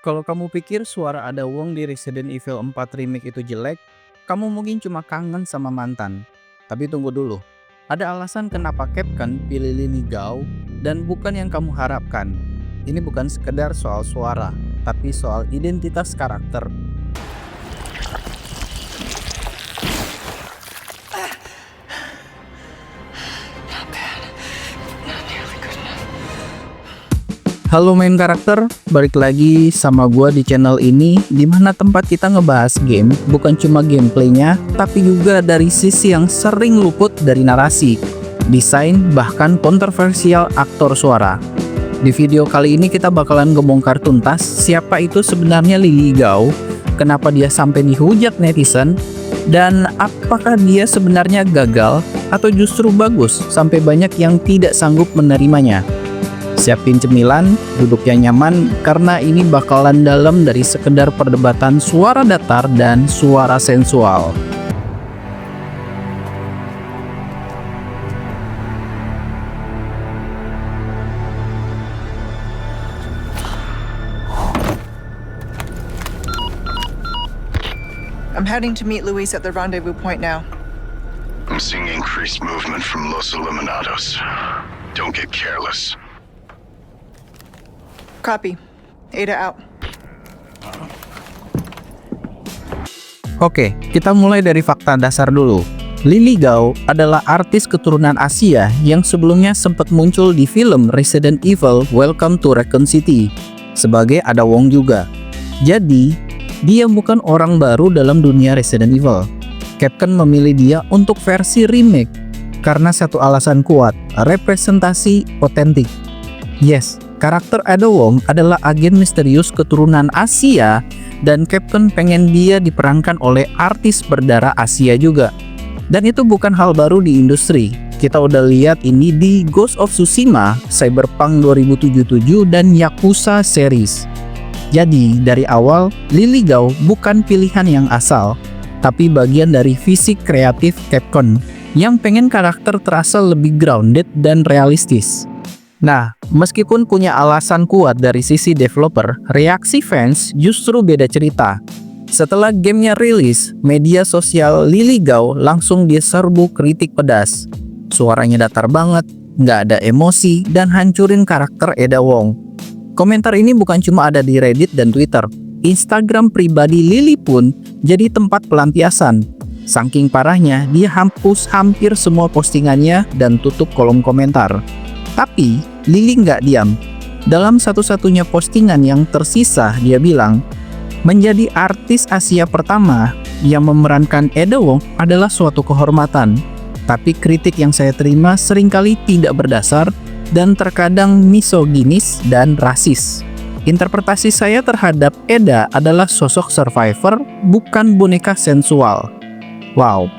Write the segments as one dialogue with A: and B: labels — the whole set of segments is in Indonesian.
A: Kalau kamu pikir suara Ada Wong di Resident Evil 4 Remake itu jelek, kamu mungkin cuma kangen sama mantan. Tapi tunggu dulu, ada alasan kenapa Capcom pilih Lily Gao dan bukan yang kamu harapkan. Ini bukan sekedar soal suara, tapi soal identitas karakter. Halo main karakter, balik lagi sama gua di channel ini, dimana tempat kita ngebahas game, bukan cuma gameplaynya, tapi juga dari sisi yang sering luput dari narasi, desain, bahkan kontroversial aktor suara. Di video kali ini kita bakalan ngebongkar tuntas siapa itu sebenarnya Lily Gao, kenapa dia sampai dihujat netizen, dan apakah dia sebenarnya gagal atau justru bagus sampai banyak yang tidak sanggup menerimanya. Siapin cemilan, duduk yang nyaman, karena ini bakalan dalam dari sekedar perdebatan suara datar dan suara sensual.
B: I'm heading to meet Luis at the rendezvous point now.
C: I'm seeing increased movement from Los Eliminados. Don't get careless.
B: Copy. Ada out.
A: Oke, kita mulai dari fakta dasar dulu. Lily Gao adalah artis keturunan Asia yang sebelumnya sempat muncul di film Resident Evil Welcome to Raccoon City sebagai Ada Wong juga. Jadi, dia bukan orang baru dalam dunia Resident Evil. Capcom memilih dia untuk versi remake karena satu alasan kuat, representasi otentik. Yes, karakter Ada Wong adalah agen misterius keturunan Asia dan Capcom pengen dia diperankan oleh artis berdarah Asia juga. Dan itu bukan hal baru di industri. Kita udah lihat ini di Ghost of Tsushima, Cyberpunk 2077, dan Yakuza series. Jadi, dari awal, Lily Gao bukan pilihan yang asal, tapi bagian dari visi kreatif Capcom yang pengen karakter terasa lebih grounded dan realistis. Nah, meskipun punya alasan kuat dari sisi developer, reaksi fans justru beda cerita. Setelah gamenya rilis, media sosial Lily Gao langsung diserbu kritik pedas. Suaranya datar banget, nggak ada emosi, dan hancurin karakter Ada Wong. Komentar ini bukan cuma ada di Reddit dan Twitter. Instagram pribadi Lily pun jadi tempat pelampiasan. Saking parahnya, dia hapus hampir semua postingannya dan tutup kolom komentar. Tapi, Lily nggak diam. Dalam satu-satunya postingan yang tersisa, dia bilang, menjadi artis Asia pertama yang memerankan Ada Wong adalah suatu kehormatan. Tapi kritik yang saya terima seringkali tidak berdasar dan terkadang misoginis dan rasis. Interpretasi saya terhadap Ada adalah sosok survivor, bukan boneka sensual. Wow.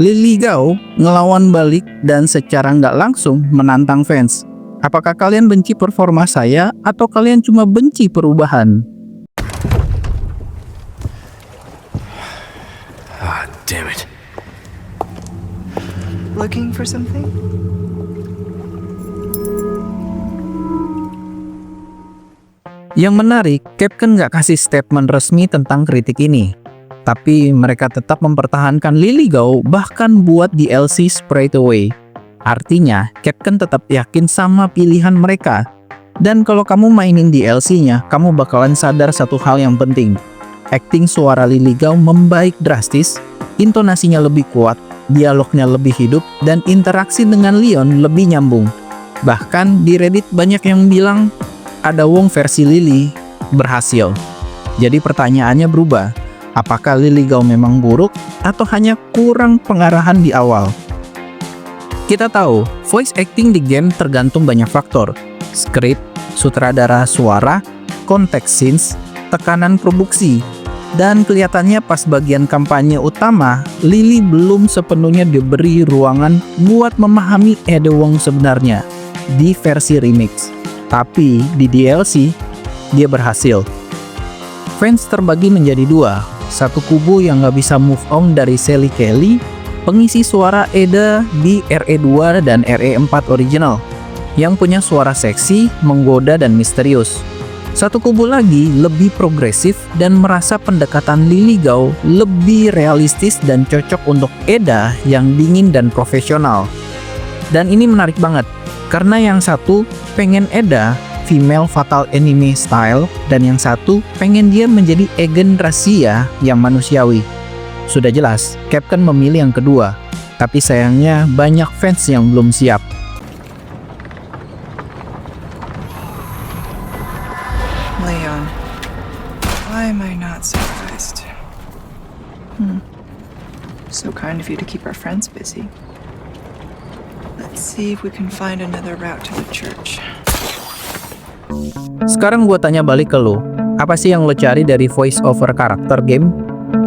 A: Lily Gao ngelawan balik dan secara nggak langsung menantang fans. Apakah kalian benci performa saya atau kalian cuma benci perubahan?
D: Ah, damn it.
B: Looking for something?
A: Yang menarik, Capcom nggak kasih statement resmi tentang kritik ini. Tapi mereka tetap mempertahankan Lily Gao bahkan buat DLC straight away. Artinya, Capcom tetap yakin sama pilihan mereka. Dan kalau kamu mainin DLC-nya, kamu bakalan sadar satu hal yang penting. Acting suara Lily Gao membaik drastis, intonasinya lebih kuat, dialognya lebih hidup, dan interaksi dengan Leon lebih nyambung. Bahkan di Reddit banyak yang bilang, Ada Wong versi Lily berhasil. Jadi pertanyaannya berubah. Apakah Lily Gao memang buruk atau hanya kurang pengarahan di awal? Kita tahu, voice acting di game tergantung banyak faktor. Skrip, sutradara suara, konteks scenes, tekanan produksi. Dan kelihatannya pas bagian kampanye utama, Lily belum sepenuhnya diberi ruangan buat memahami Ada Wong sebenarnya di versi remix. Tapi di DLC, dia berhasil. Fans terbagi menjadi dua. Satu kubu yang nggak bisa move on dari Sally Kelly, pengisi suara Ada di RE2 dan RE4 original, yang punya suara seksi, menggoda, dan misterius. Satu kubu lagi lebih progresif dan merasa pendekatan Lily Gao lebih realistis dan cocok untuk Eda yang dingin dan profesional. Dan ini menarik banget, karena yang satu pengen Eda female fatal enemy style, dan yang satu pengen dia menjadi agen rahasia yang manusiawi. Sudah jelas, Capcom memilih yang kedua, tapi sayangnya banyak fans yang belum siap.
B: Leon, why am I not surprised? So kind of you to keep our friends busy. Let's see if we can find another route to the church.
A: Sekarang gue tanya balik ke lo, apa sih yang lo cari dari voice over karakter game?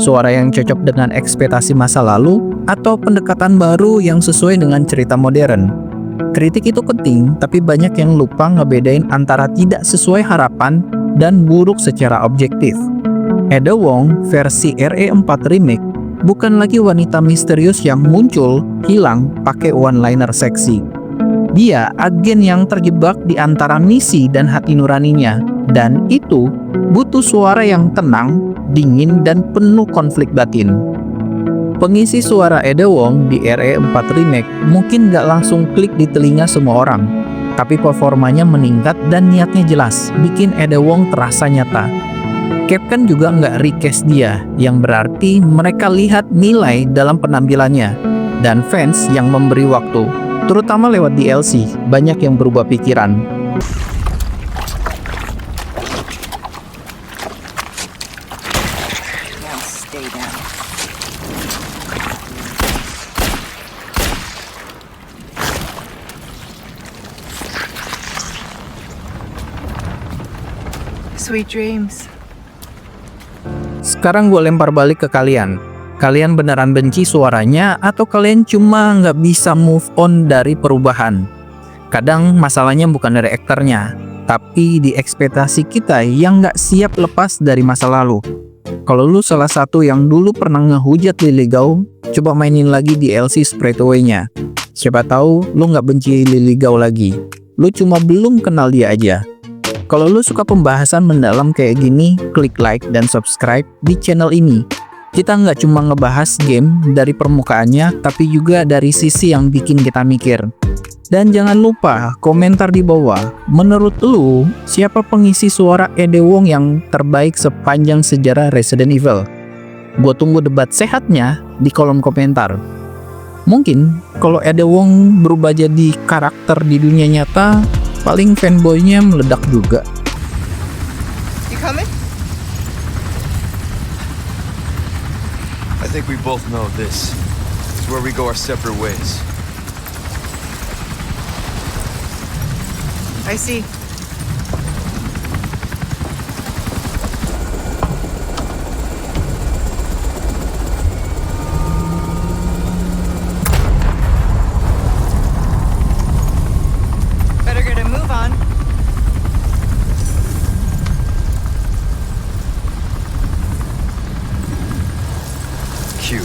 A: Suara yang cocok dengan ekspektasi masa lalu, atau pendekatan baru yang sesuai dengan cerita modern? Kritik itu penting, tapi banyak yang lupa ngebedain antara tidak sesuai harapan dan buruk secara objektif. Ada Wong versi RE4 Remake bukan lagi wanita misterius yang muncul, hilang, pakai one-liner seksi. Dia agen yang terjebak di antara misi dan hati nuraninya, dan itu butuh suara yang tenang, dingin, dan penuh konflik batin. Pengisi suara Ada Wong di RE4 Remake mungkin gak langsung klik di telinga semua orang, tapi performanya meningkat dan niatnya jelas, bikin Ada Wong terasa nyata. Capcom juga nggak request dia, yang berarti mereka lihat nilai dalam penampilannya, dan fans yang memberi waktu, terutama lewat DLC, banyak yang berubah pikiran.
B: Now stay down. Sweet dreams.
A: Sekarang gue lempar balik ke kalian. Kalian beneran benci suaranya atau kalian cuma nggak bisa move on dari perubahan? Kadang masalahnya bukan dari aktornya, tapi di ekspektasi kita yang nggak siap lepas dari masa lalu. Kalau lu salah satu yang dulu pernah ngehujat Lily Gao, coba mainin lagi DLC Straight Away-nya. Siapa tahu lu nggak benci Lily Gao lagi. Lu cuma belum kenal dia aja. Kalau lu suka pembahasan mendalam kayak gini, klik like dan subscribe di channel ini. Kita nggak cuma ngebahas game dari permukaannya, tapi juga dari sisi yang bikin kita mikir. Dan jangan lupa komentar di bawah, menurut lu siapa pengisi suara Ada Wong yang terbaik sepanjang sejarah Resident Evil? Gue tunggu debat sehatnya di kolom komentar. Mungkin kalau Ada Wong berubah jadi karakter di dunia nyata, paling fanboynya meledak juga.
B: You coming?
D: I think we both know this is where we go our separate ways.
B: I see. Better get a move on.
D: Cute.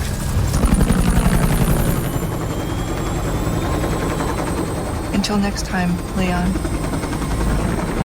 B: Until next time, Leon.